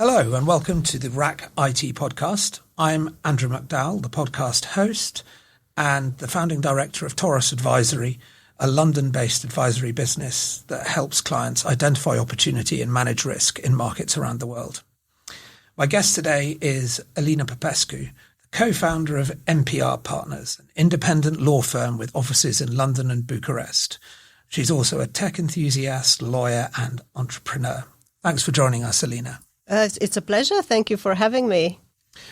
Hello and welcome to the RACC IT Podcast. I'm Andrew McDowell, the podcast host and the founding director of Taurus Advisory, a London-based advisory business that helps clients identify opportunity and manage risk in markets around the world. My guest today is Alina Popescu, the co-founder of MPR Partners, an independent law firm with offices in London and Bucharest. She's also a tech enthusiast, lawyer and entrepreneur. Thanks for joining us, Alina. It's a pleasure. Thank you for having me.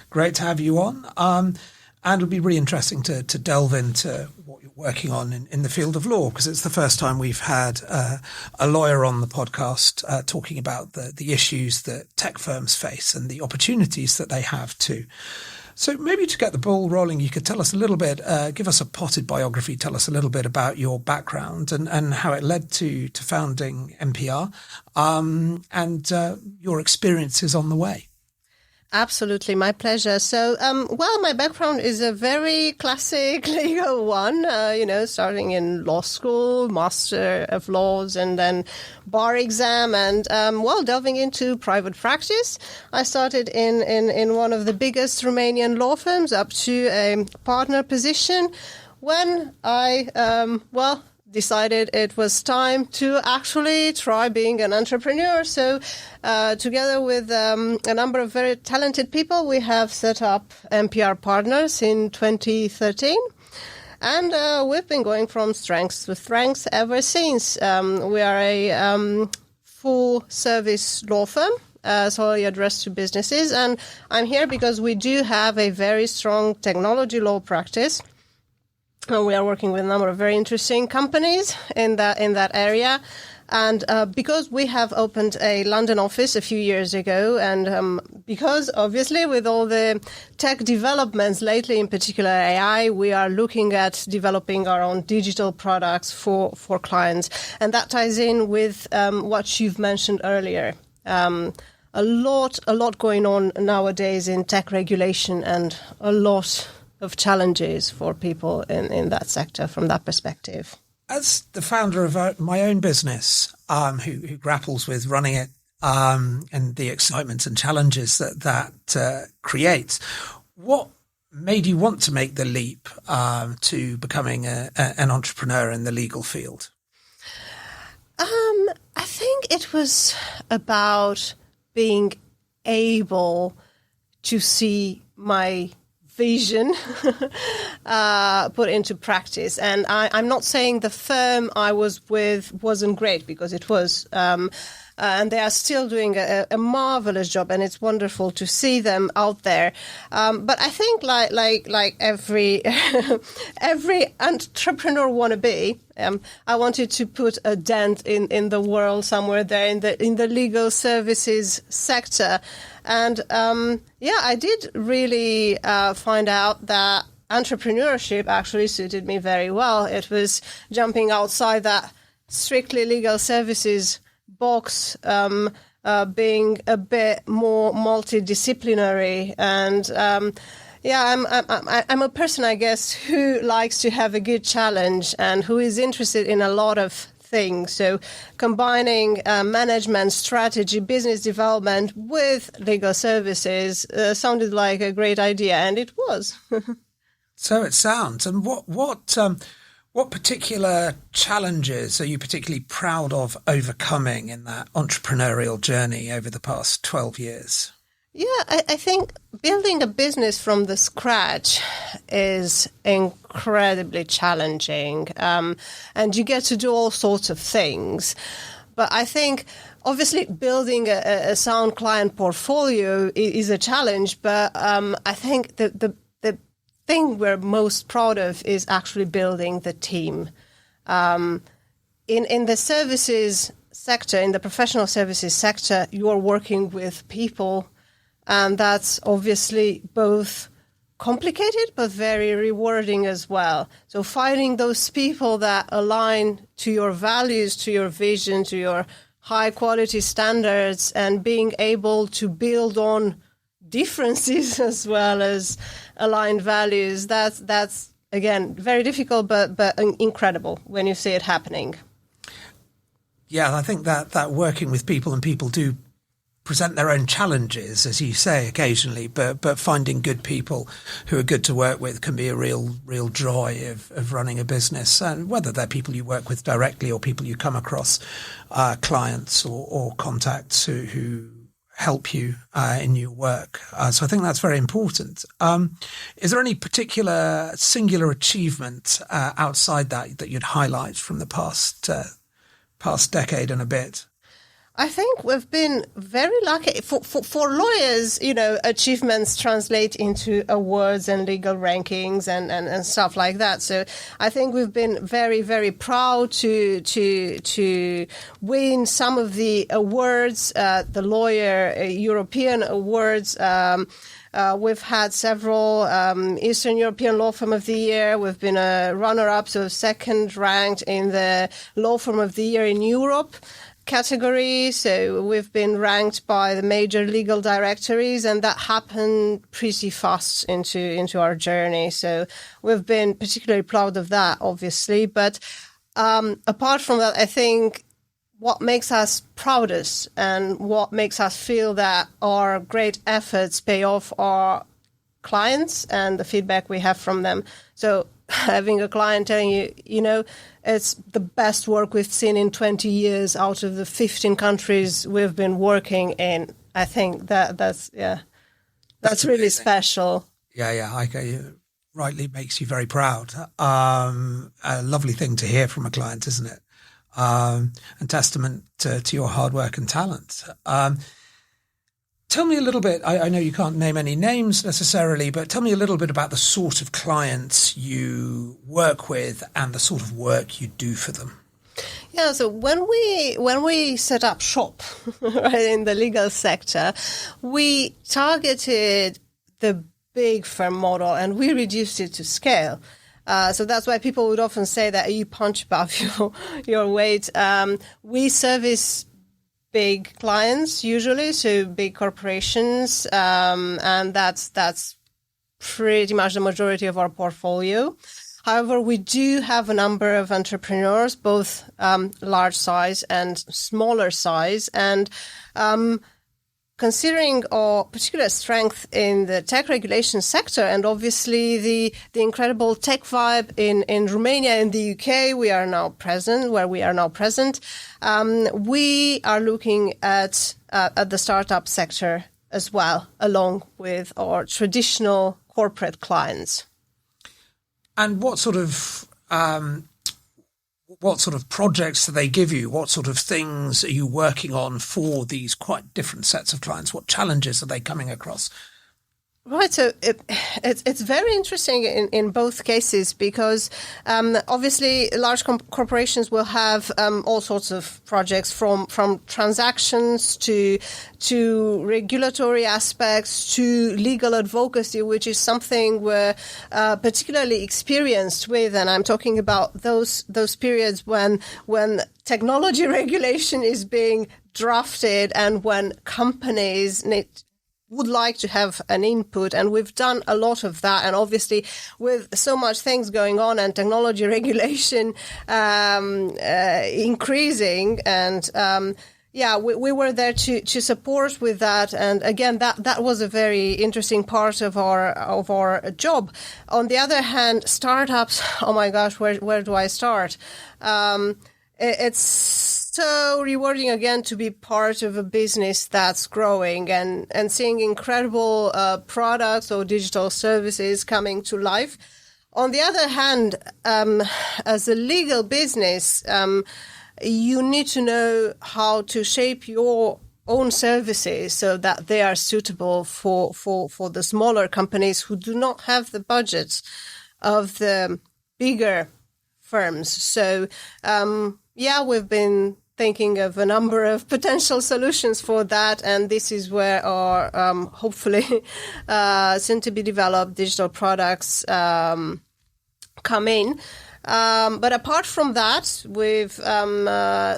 Great to have you on. And it'll be really interesting to delve into what you're working on in the field of law, because it's the first time we've had a lawyer on the podcast talking about the issues that tech firms face and the opportunities that they have too. So maybe to get the ball rolling, you could tell us a little bit, give us a potted biography, tell us a little bit about your background and how it led to founding MPR and your experiences on the way. Absolutely, my pleasure. So, my background is a very classic legal one, starting in law school, Master of Laws, and then bar exam, and, delving into private practice. I started in one of the biggest Romanian law firms up to a partner position when I, decided it was time to actually try being an entrepreneur. So together with a number of very talented people, we have set up MPR Partners in 2013. And we've been going from strengths to strengths ever since. We are a full-service law firm, solely addressed to businesses. And I'm here because we do have a very strong technology law practice. And we are working with a number of very interesting companies in that area. And because we have opened a London office a few years ago, and because obviously with all the tech developments lately, in particular AI, we are looking at developing our own digital products for clients. And that ties in with what you've mentioned earlier. A lot going on nowadays in tech regulation, and a lot of challenges for people in that sector from that perspective. As the founder of my own business, who grapples with running it and the excitement and challenges that creates, what made you want to make the leap to becoming an entrepreneur in the legal field? I think it was about being able to see my vision put into practice. And I'm not saying the firm I was with wasn't great, because it was. And they are still doing a marvelous job, and it's wonderful to see them out there. But I think like every every entrepreneur wannabe, I wanted to put a dent in the world somewhere there in the legal services sector. And I did really find out that entrepreneurship actually suited me very well. It was jumping outside that strictly legal services box, being a bit more multidisciplinary. And I'm a person, I guess, who likes to have a good challenge and who is interested in a lot of things. So combining management, strategy, business development with legal services sounded like a great idea, and it was. So it sounds. And what particular challenges are you particularly proud of overcoming in that entrepreneurial journey over the past 12 years? Yeah, I think building a business from the scratch is incredibly challenging, and you get to do all sorts of things. But I think, obviously, building a sound client portfolio is a challenge, but I think the thing we're most proud of is actually building the team. In the services sector, in the professional services sector, you are working with people. And that's obviously both complicated but very rewarding as well. So finding those people that align to your values, to your vision, to your high quality standards, and being able to build on differences as well as aligned values, that's again very difficult but incredible when you see it happening. Yeah, I think that working with people and people do present their own challenges, as you say, occasionally, but finding good people who are good to work with can be a real joy of running a business. And whether they're people you work with directly or people you come across, clients or contacts who help you in your work. So I think that's very important. Is there any particular singular achievement outside that you'd highlight from the past decade and a bit? I think we've been very lucky. For lawyers, achievements translate into awards and legal rankings and stuff like that. So I think we've been very, very proud to win some of the awards, the lawyer European awards. We've had several Eastern European Law Firm of the Year. We've been a runner-up, so second ranked in the Law Firm of the Year in Europe category. So we've been ranked by the major legal directories, and that happened pretty fast into our journey. So we've been particularly proud of that, obviously. But apart from that, I think what makes us proudest and what makes us feel that our great efforts pay off are clients and the feedback we have from them. So having a client telling you, it's the best work we've seen in 20 years out of the 15 countries we've been working in, I think that's really special. Yeah. Rightly makes you very proud. A lovely thing to hear from a client, isn't it? And testament to your hard work and talent. Tell me a little bit, I know you can't name any names necessarily, but tell me a little bit about the sort of clients you work with and the sort of work you do for them. Yeah, so when we set up shop right, in the legal sector, we targeted the big firm model and we reduced it to scale. So that's why people would often say that you punch above your weight. We service big clients usually, so big corporations, and that's pretty much the majority of our portfolio. However, we do have a number of entrepreneurs, both large size and smaller size, and considering our particular strength in the tech regulation sector and obviously the incredible tech vibe in Romania and the UK, where we are now present, we are looking at the startup sector as well, along with our traditional corporate clients. And what sort of projects do they give you? What sort of things are you working on for these quite different sets of clients? What challenges are they coming across? Right, so it's very interesting in both cases because obviously large corporations will have all sorts of projects from transactions to regulatory aspects to legal advocacy, which is something we're particularly experienced with, and I'm talking about those periods when technology regulation is being drafted and when companies would like to have an input, and we've done a lot of that. And obviously, with so much things going on and technology regulation increasing, and we were there to support with that. And again, that was a very interesting part of our job. On the other hand, startups. Oh my gosh, where do I start? It's so rewarding again to be part of a business that's growing and seeing incredible products or digital services coming to life. On the other hand, as a legal business, you need to know how to shape your own services so that they are suitable for the smaller companies who do not have the budgets of the bigger firms. So, we've been thinking of a number of potential solutions for that, and this is where our hopefully soon-to-be developed digital products come in. But apart from that, we've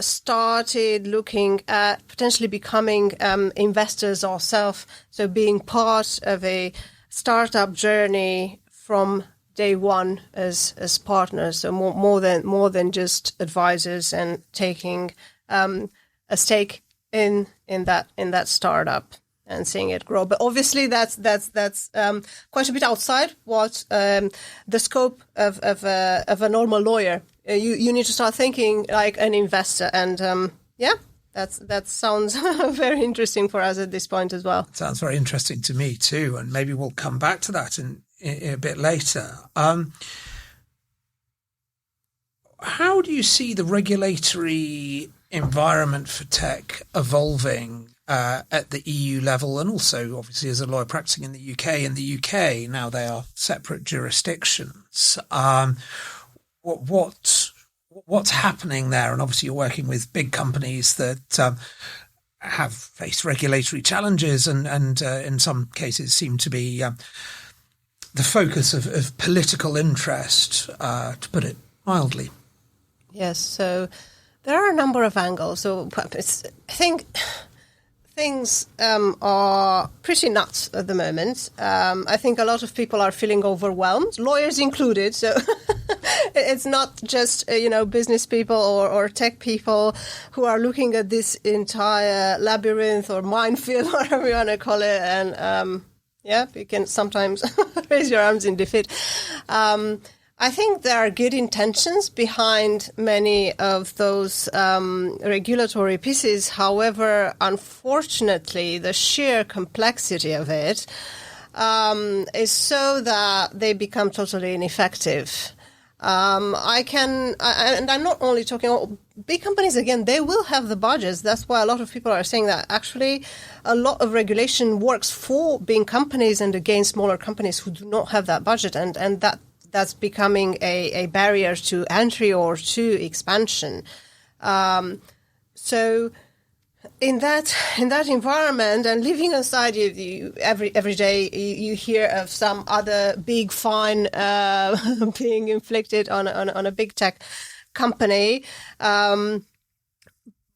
started looking at potentially becoming investors ourselves, so being part of a startup journey from day one as partners, so more than just advisors and taking a stake in that startup and seeing it grow. But obviously that's quite a bit outside what the scope of a normal lawyer. You need to start thinking like an investor, and that sounds very interesting for us at this point as well. Sounds very interesting to me too, and maybe we'll come back to that in a bit later. How do you see the regulatory environment for tech evolving at the EU level, and also obviously as a lawyer practicing in the UK? In the UK now they are separate jurisdictions. What's happening there? And obviously you're working with big companies that have faced regulatory challenges and in some cases seem to be the focus of political interest, to put it mildly. Yes, so there are a number of angles. So I think things are pretty nuts at the moment. I think a lot of people are feeling overwhelmed, lawyers included. So it's not just business people or tech people who are looking at this entire labyrinth or minefield, whatever you want to call it, and you can sometimes raise your arms in defeat. I think there are good intentions behind many of those regulatory pieces. However, unfortunately, the sheer complexity of it is so that they become totally ineffective. And I'm not only talking about big companies, again, they will have the budgets. That's why a lot of people are saying that actually a lot of regulation works for big companies and against smaller companies who do not have that budget. And that's becoming a barrier to entry or to expansion. So in that environment, and leaving aside every day you hear of some other big fine being inflicted on a big tech company.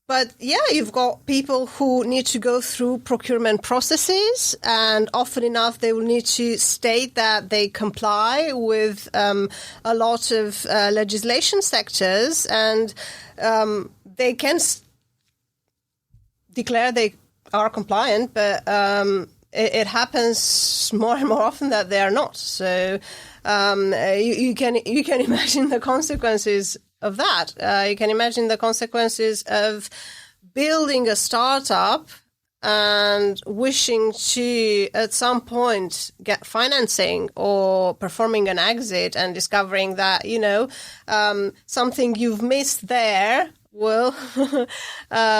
But you've got people who need to go through procurement processes, and often enough they will need to state that they comply with a lot of legislation sectors, and they can declare they are compliant, but it happens more and more often that they are not. So you can imagine the consequences of that. You can imagine the consequences of building a startup and wishing to, at some point, get financing or performing an exit and discovering that, something you've missed there will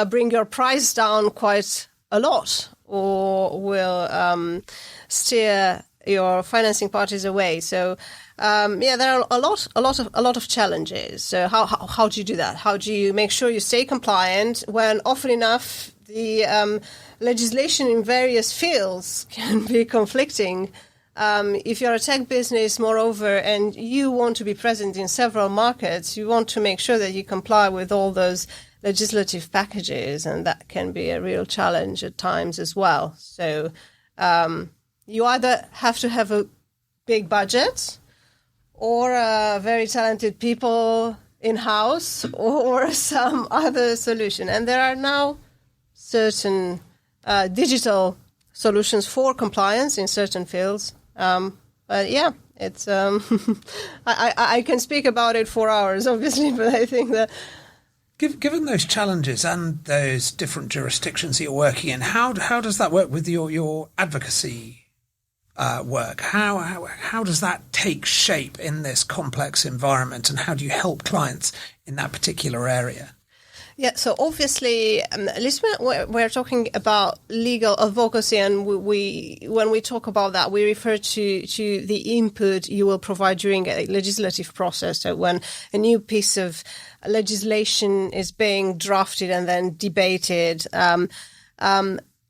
bring your price down quite a lot, or will steer your financing parties away. So there are a lot of challenges. So how do you do that? How do you make sure you stay compliant when often enough the legislation in various fields can be conflicting? If you're a tech business, moreover, and you want to be present in several markets, you want to make sure that you comply with all those legislative packages, and that can be a real challenge at times as well. So you either have to have a big budget or very talented people in-house or some other solution. And there are now certain digital solutions for compliance in certain fields. But it's I can speak about it for hours, obviously, but I think that given those challenges and those different jurisdictions that you're working in, how does that work with your advocacy work? How does that take shape in this complex environment, and how do you help clients in that particular area? Yeah, so obviously, at least we're talking about legal advocacy, and when we talk about that, we refer to the input you will provide during a legislative process. So when a new piece of legislation is being drafted and then debated,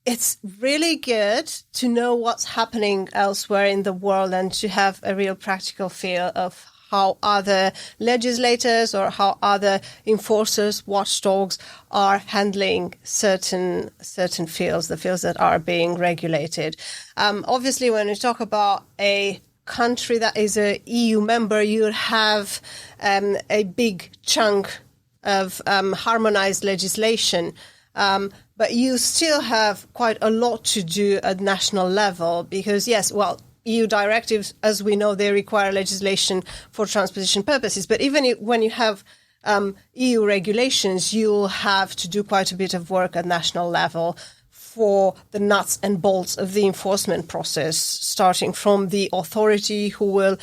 it's really good to know what's happening elsewhere in the world and to have a real practical feel of how other legislators or how other enforcers, watchdogs are handling certain fields, the fields that are being regulated. Obviously, when we talk about a country that is a EU member, you have a big chunk of harmonized legislation. but you still have quite a lot to do at national level because, yes, well, EU directives, as we know, they require legislation for transposition purposes. But even when you have EU regulations, you'll have to do quite a bit of work at national level for the nuts and bolts of the enforcement process, starting from the authority who will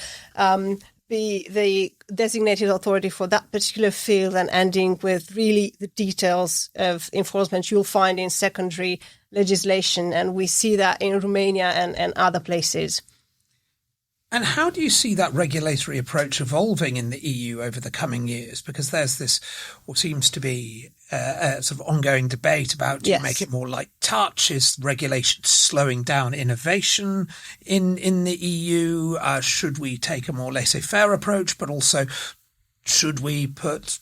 be the designated authority for that particular field and ending with really the details of enforcement you'll find in secondary legislation. And we see that in Romania and other places. And how do you see that regulatory approach evolving in the EU over the coming years? Because there's this, what seems to be a sort of ongoing debate about, do you make it more light touch? Is regulation slowing down innovation in the EU? Should we take a more laissez-faire approach? But also, should we put,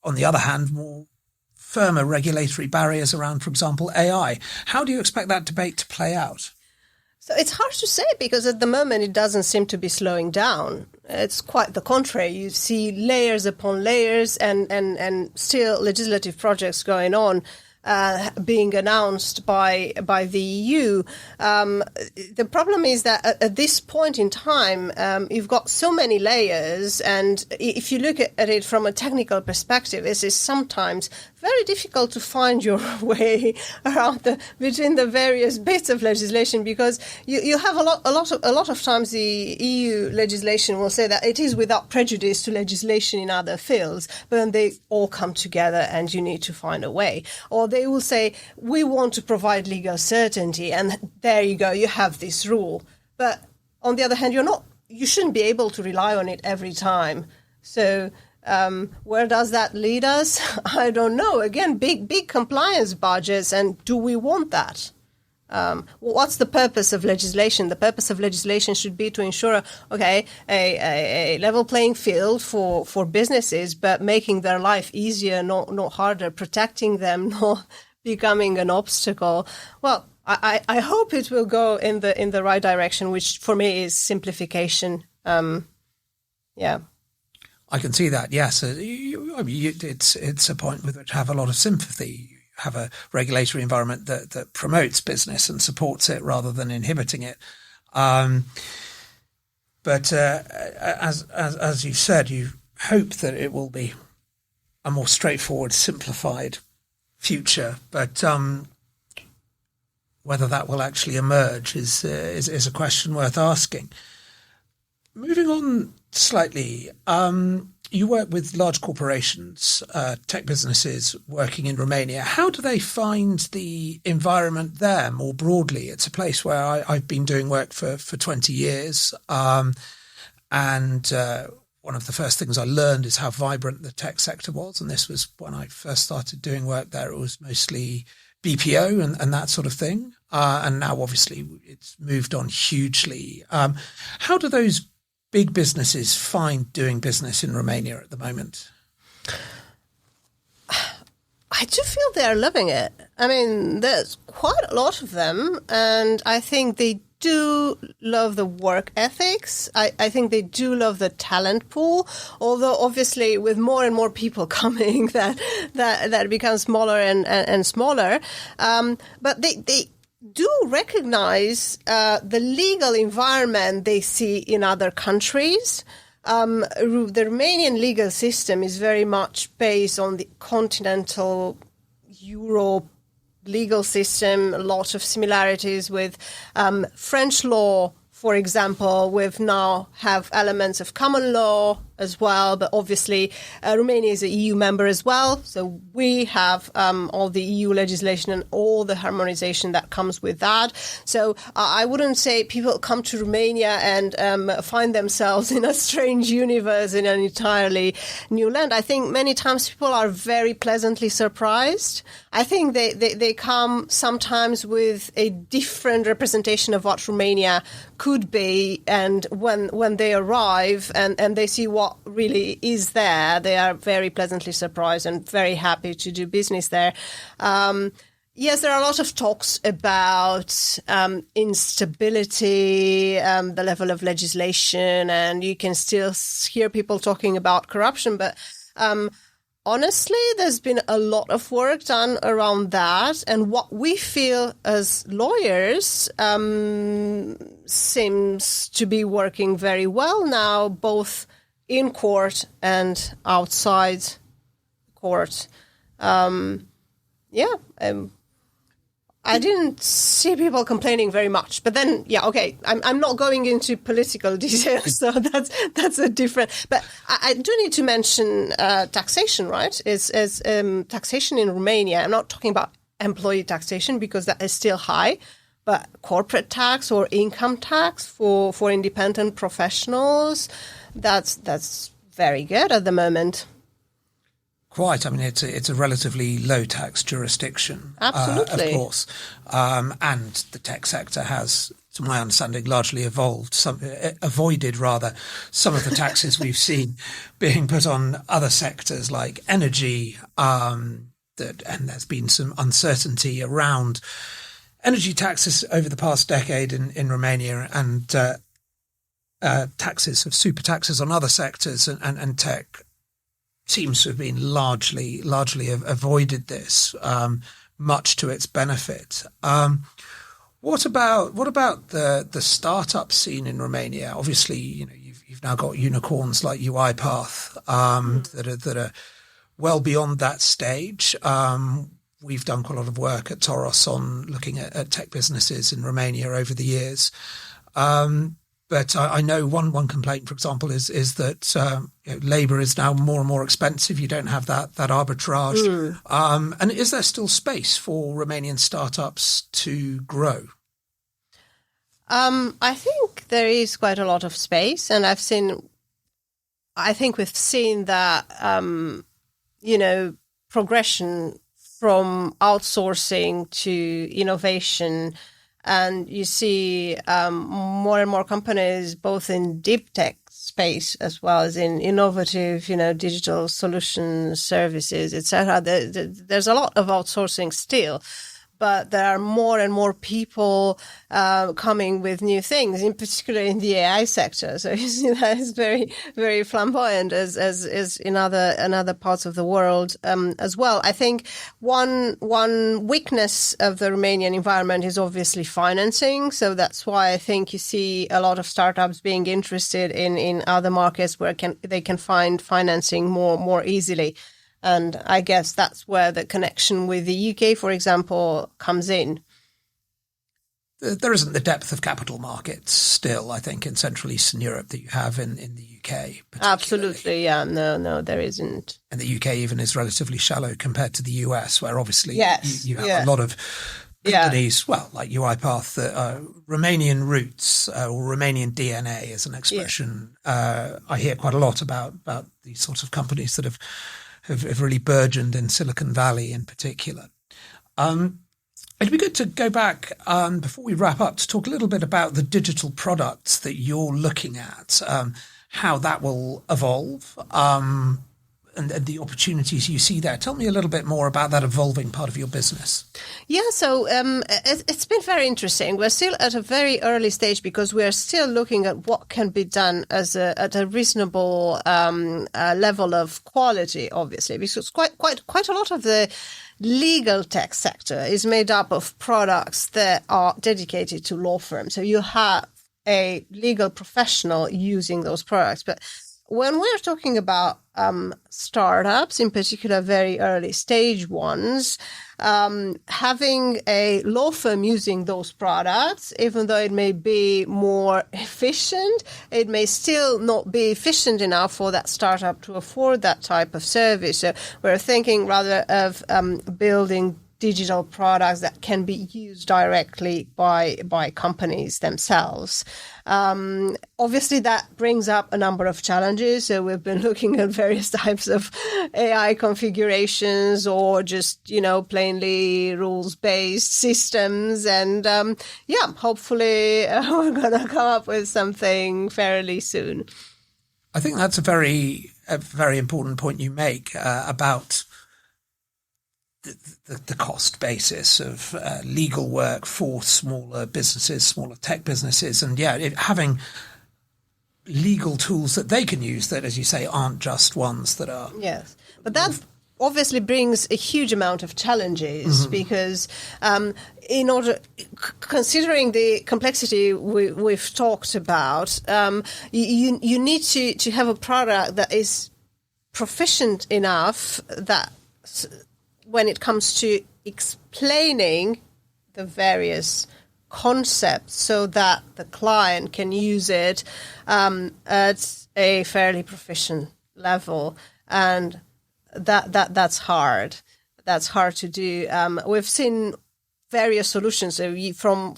on the other hand, more firmer regulatory barriers around, for example, AI? How do you expect that debate to play out? So it's hard to say because at the moment it doesn't seem to be slowing down. It's quite the contrary. You see layers upon layers and still legislative projects going on, being announced by the EU. The problem is that at this point in time, you've got so many layers, and if you look at it from a technical perspective, it is sometimes very difficult to find your way around between the various bits of legislation, because you have a lot of times the EU legislation will say that it is without prejudice to legislation in other fields, but then they all come together and you need to find a way. Or they will say, we want to provide legal certainty, and there you go, you have this rule. But on the other hand, you shouldn't be able to rely on it every time. So where does that lead us? I don't know. Again, big compliance budgets, and do we want that? What's the purpose of legislation? The purpose of legislation should be to ensure, a level playing field for businesses, but making their life easier, not harder, protecting them, not becoming an obstacle. Well, I hope it will go in the right direction, which for me is simplification. I can see that. Yes, it's a point with which I have a lot of sympathy. You have a regulatory environment that promotes business and supports it rather than inhibiting it. But as you said, you hope that it will be a more straightforward, simplified future. But whether that will actually emerge is a question worth asking. Moving on slightly, you work with large corporations, tech businesses working in Romania. How do they find the environment there more broadly? It's a place where I've been doing work for 20 years. And one of the first things I learned is how vibrant the tech sector was. And this was when I first started doing work there. It was mostly BPO and that sort of thing. And now, obviously, it's moved on hugely. How do those big businesses find doing business in Romania at the moment? I do feel they're loving it. I mean, there's quite a lot of them, and I think they do love the work ethics. I think they do love the talent pool, although obviously with more and more people coming, that becomes smaller and smaller. But they do recognize the legal environment they see in other countries. The Romanian legal system is very much based on the continental Europe legal system, a lot of similarities with French law, for example. We've now have elements of common law as well, but obviously Romania is an EU member as well, so we have all the EU legislation and all the harmonization that comes with that. So I wouldn't say people come to Romania and find themselves in a strange universe in an entirely new land. I think many times people are very pleasantly surprised. I think they come sometimes with a different representation of what Romania could be, and when they arrive and they see what really is there, they are very pleasantly surprised and very happy to do business there. Yes, there are a lot of talks about instability, the level of legislation, and you can still hear people talking about corruption. But honestly, there's been a lot of work done around that. And what we feel as lawyers seems to be working very well now, both in court and outside court. I didn't see people complaining very much, but then, I'm not going into political details, so that's a different. But I do need to mention taxation, right? Is taxation in Romania. I'm not talking about employee taxation because that is still high, but corporate tax or income tax for independent professionals, that's very good at the moment. Quite. I mean, it's a relatively low tax jurisdiction, absolutely, of course, and the tech sector has, to my understanding, largely avoided some of the taxes we've seen being put on other sectors like energy. And there's been some uncertainty around energy taxes over the past decade in Romania, and taxes of super taxes on other sectors and tech seems to have been largely avoided this, much to its benefit. What about the startup scene in Romania? Obviously, you've now got unicorns like UiPath that are well beyond that stage. We've done quite a lot of work at Toros on looking at tech businesses in Romania over the years. But I know one complaint, for example, is that labour is now more and more expensive. You don't have that arbitrage. And is there still space for Romanian startups to grow? I think there is quite a lot of space, and I think we've seen that progression from outsourcing to innovation. And you see more and more companies, both in deep tech space as well as in innovative, digital solutions, services, etc. There's a lot of outsourcing still, but there are more and more people coming with new things, in particular in the AI sector. So you see that is very, very flamboyant as in other parts of the world as well. I think one weakness of the Romanian environment is obviously financing. So that's why I think you see a lot of startups being interested in other markets where they can find financing more easily. And I guess that's where the connection with the UK, for example, comes in. There isn't the depth of capital markets still, I think, in Central Eastern Europe that you have in the UK. Absolutely, yeah. No, there isn't. And the UK even is relatively shallow compared to the US, where obviously you have a lot of companies, like UiPath, that are Romanian roots or Romanian DNA as an expression. I hear quite a lot about these sorts of companies that have really burgeoned in Silicon Valley in particular. It'd be good to go back before we wrap up to talk a little bit about the digital products that you're looking at, how that will evolve, and the opportunities you see there. Tell me a little bit more about that evolving part of your business. Yeah, so it's been very interesting. We're still at a very early stage because we're still looking at what can be done at a reasonable level of quality, obviously, because quite a lot of the legal tech sector is made up of products that are dedicated to law firms. So you have a legal professional using those products, but when we're talking about startups, in particular very early stage ones, having a law firm using those products, even though it may be more efficient, it may still not be efficient enough for that startup to afford that type of service. So we're thinking rather of building digital products that can be used directly by companies themselves. Obviously, that brings up a number of challenges. So we've been looking at various types of AI configurations or just, plainly rules-based systems. And hopefully we're going to come up with something fairly soon. I think that's a very important point you make about the cost basis of legal work for smaller businesses, smaller tech businesses, and having legal tools that they can use that, as you say, aren't just ones that are obviously brings a huge amount of challenges because considering the complexity we've talked about, you need to have a product that is proficient enough that when it comes to explaining the various concepts so that the client can use it at a fairly proficient level. And that's hard. That's hard to do. We've seen various solutions from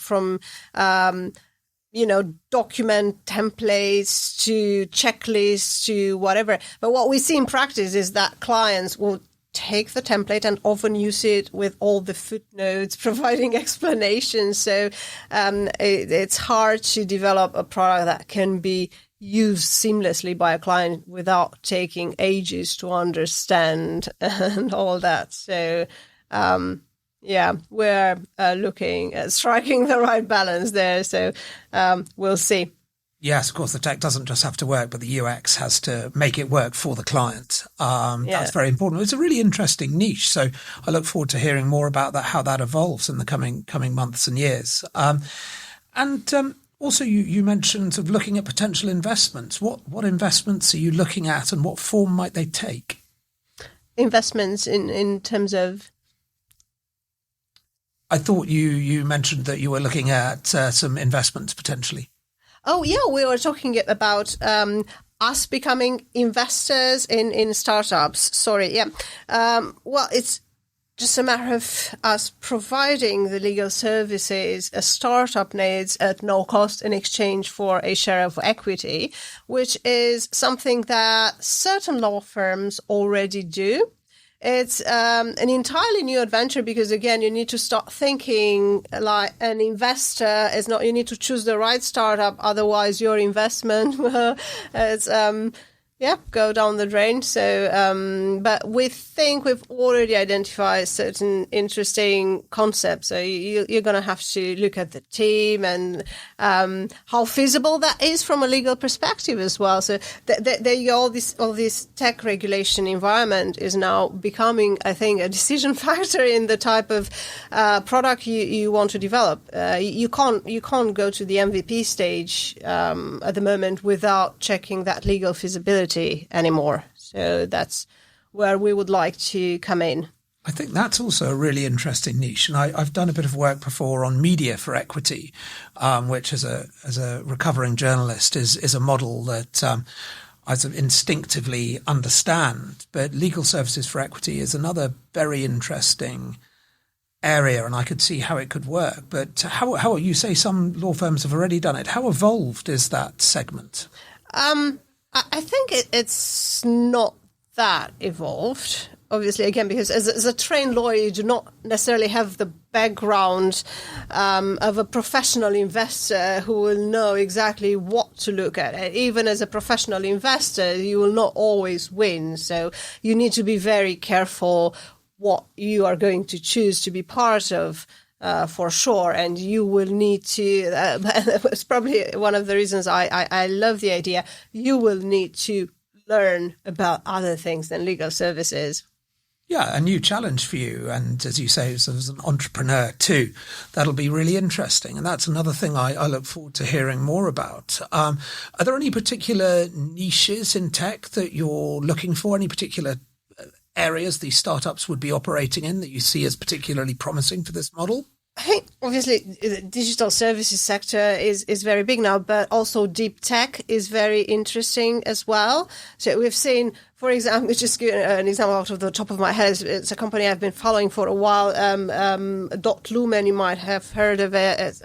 document templates to checklists to whatever. But what we see in practice is that clients will take the template and often use it with all the footnotes, providing explanations. So it's hard to develop a product that can be used seamlessly by a client without taking ages to understand and all that. So, we're looking at striking the right balance there. So we'll see. Yes, of course, the tech doesn't just have to work, but the UX has to make it work for the client. That's very important. It's a really interesting niche. So I look forward to hearing more about that, how that evolves in the coming months and years. Also, you mentioned sort of looking at potential investments. What investments are you looking at and what form might they take? Investments in terms of? I thought you mentioned that you were looking at some investments potentially. Oh, yeah, we were talking about us becoming investors in startups. Sorry, yeah. Well, it's just a matter of us providing the legal services a startup needs at no cost in exchange for a share of equity, which is something that certain law firms already do. It's an entirely new adventure because, again, you need to start thinking like an investor. You need to choose the right startup. Otherwise, your investment will go down the drain. So, but we think we've already identified certain interesting concepts. So you're going to have to look at the team and how feasible that is from a legal perspective as well. So all this tech regulation environment is now becoming, I think, a decision factor in the type of product you want to develop. You can't go to the MVP stage at the moment without checking that legal feasibility anymore. So that's where we would like to come in. I think that's also a really interesting niche. And I've done a bit of work before on media for equity, which as a recovering journalist is a model that I sort of instinctively understand. But legal services for equity is another very interesting area, and I could see how it could work. But how you say some law firms have already done it. How evolved is that segment? I think it's not that evolved, obviously, again, because as a trained lawyer, you do not necessarily have the background of a professional investor who will know exactly what to look at. Even as a professional investor, you will not always win. So you need to be very careful what you are going to choose to be part of. For sure, and you will need to. It's probably one of the reasons I love the idea. You will need to learn about other things than legal services. Yeah, a new challenge for you, and as you say, as an entrepreneur too, that'll be really interesting. And that's another thing I look forward to hearing more about. Are there any particular niches in tech that you're looking for? Any particular areas these startups would be operating in that you see as particularly promising for this model? I think obviously the digital services sector is very big now, but also deep tech is very interesting as well. So we've seen, for example, just an example out of the top of my head, it's a company I've been following for a while, Lumen, you might have heard of it.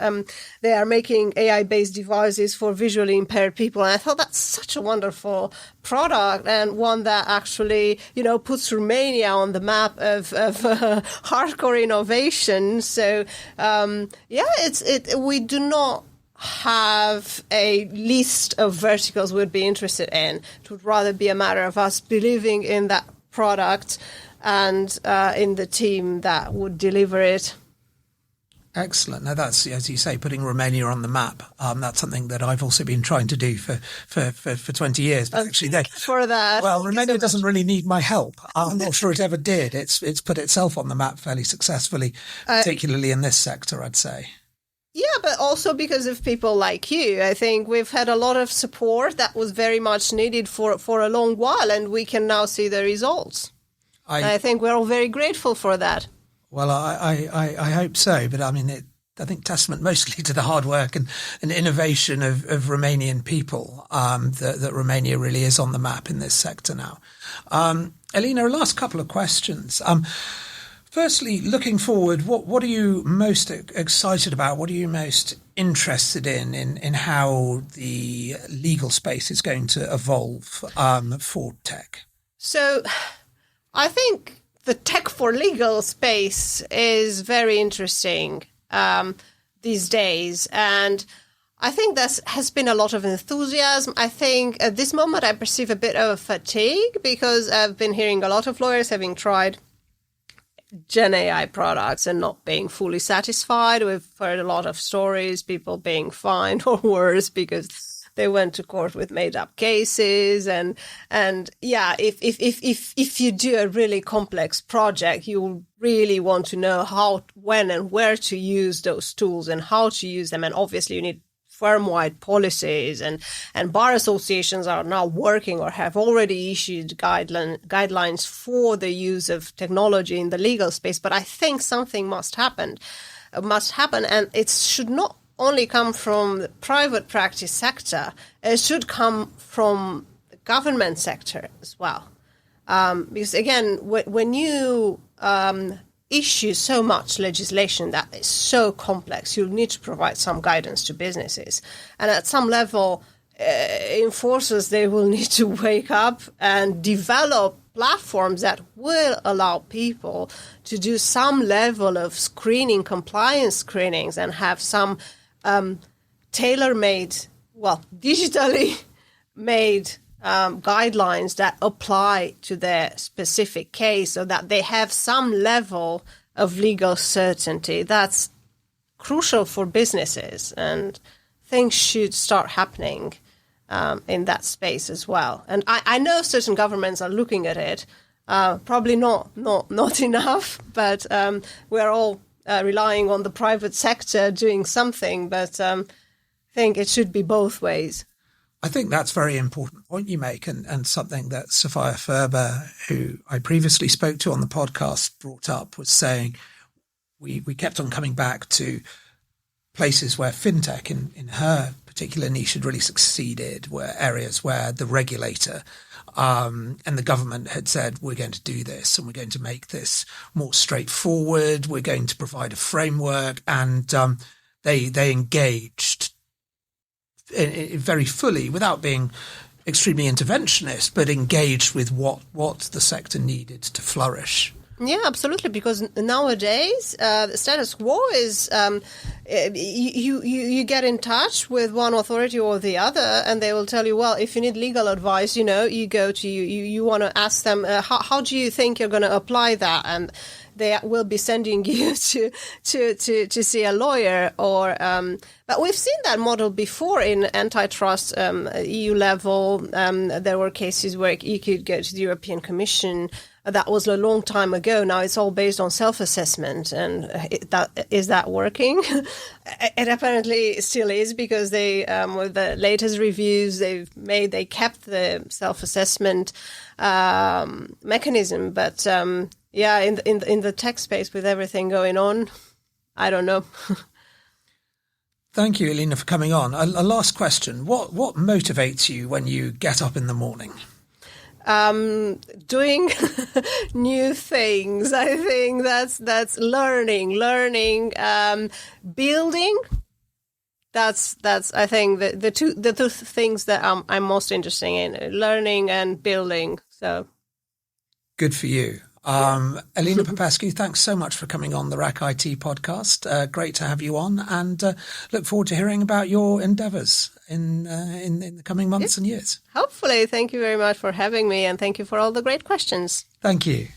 They are making AI-based devices for visually impaired people. And I thought that's such a wonderful product and one that actually, puts Romania on the map of hardcore innovation. So, we do not have a list of verticals we'd be interested in. It would rather be a matter of us believing in that product and in the team that would deliver it. Excellent. Now that's, as you say, putting Romania on the map. That's something that I've also been trying to do for 20 years. But actually, for that, well, Romania doesn't really need my help. I'm not sure it ever did. It's put itself on the map fairly successfully, particularly in this sector, I'd say. Yeah, but also because of people like you. I think we've had a lot of support that was very much needed for a long while, and we can now see the results. I think we're all very grateful for that. Well, I hope so, but I mean, I think testament mostly to the hard work and innovation of Romanian people, that Romania really is on the map in this sector now. Alina, last couple of questions. Firstly, looking forward, what are you most excited about? What are you most interested in how the legal space is going to evolve for tech? So I think the tech for legal space is very interesting these days. And I think there has been a lot of enthusiasm. I think at this moment I perceive a bit of fatigue because I've been hearing a lot of lawyers having tried Gen AI products and not being fully satisfied. We've heard a lot of stories, people being fined or worse because they went to court with made up cases. And yeah, if you do a really complex project, you really want to know how, when and where to use those tools and how to use them. And obviously you need firm-wide policies, and bar associations are now working or have already issued guidelines for the use of technology in the legal space. But I think something must happen, and it should not only come from the private practice sector, it should come from the government sector as well. Because again, when you issue so much legislation that is so complex, you need to provide some guidance to businesses. And at some level, enforcers, they will need to wake up and develop platforms that will allow people to do some level of screening, compliance screenings, and have some tailor-made, well, digitally made guidelines that apply to their specific case so that they have some level of legal certainty. That's crucial for businesses, and things should start happening in that space as well. And I know certain governments are looking at it, probably not enough, but we're all relying on the private sector doing something, but I think it should be both ways. I think that's a very important point you make, and something that Sophia Ferber, who I previously spoke to on the podcast, brought up, was saying we kept on coming back to places where fintech in her particular niche had really succeeded, were areas where the regulator and the government had said, we're going to do this and we're going to make this more straightforward, we're going to provide a framework, and they engaged very fully without being extremely interventionist, but engaged with what the sector needed to flourish. Yeah, absolutely. Because nowadays, the status quo is you get in touch with one authority or the other, and they will tell you, well, if you need legal advice, you go to you want to ask them, how do you think you're going to apply that? And they will be sending you to see a lawyer. Or but we've seen that model before in antitrust EU level. There were cases where you could go to the European Commission. That was a long time ago. Now it's all based on self-assessment, and is that working? It apparently still is, because they, with the latest reviews they kept the self-assessment mechanism. But yeah, in the tech space with everything going on, I don't know. Thank you, Alina, for coming on. A last question: What motivates you when you get up in the morning? Doing new things. I think that's learning, building. That's I think the two things that I'm most interested in: learning and building. So good for you. Alina Popescu, thanks so much for coming on the RACC IT podcast. Great to have you on, and look forward to hearing about your endeavours in the coming months and years. Hopefully. Thank you very much for having me, and thank you for all the great questions. Thank you.